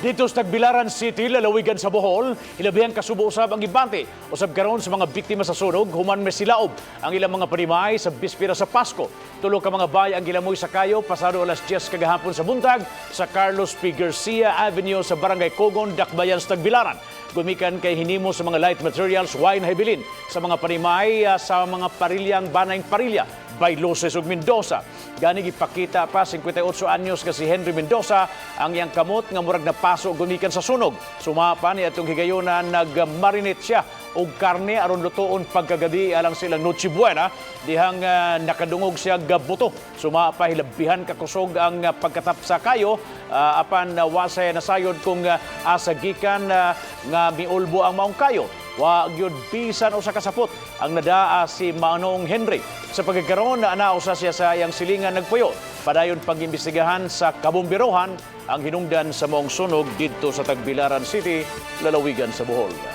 Dito sa Tagbilaran City, lalawigan sa Bohol, hilabihan kasubo usab ang gibante. Usab karon sa mga biktima sa sunog, human may silaob ang ilang mga panimay sa bispira sa Pasko. Tulo ka mga bay ang gilamoy sa kayo pasado alas 10 kagahapon sa buntag sa Carlos P. Garcia Avenue sa Barangay Cogon, Dakbayan sa Tagbilaran. Gumikan kay hinimo sa mga light materials, wine habilin sa mga panimay sa mga parilyang banayng parilya. Bailoses ug Mendoza. Gani gipakita pa 58 anyos nga si Henry Mendoza ang iyang kamot nga murag napaso gumikan sa sunog. Sumapa ni atong higayonan nagmarinate siya og karne aron lutoon pagkagabi alang silang Noche Buena dihang nakadungog siya gabuto. Sumapa hilabihan kakusog ang pagkatapsa kayo apan wasay nasayod kung asagikan nga miulbo ang maong kayo. Wa gyud bisan usa ka sapot ang nadaa si Manong Henry. Sa pagkakaroon na anausa siya sa iyang silingan nagpuyo. Padayon pag-imbestigahan sa kabumbirohan ang hinungdan sa maong sunog didto sa Tagbilaran City, lalawigan sa Bohol.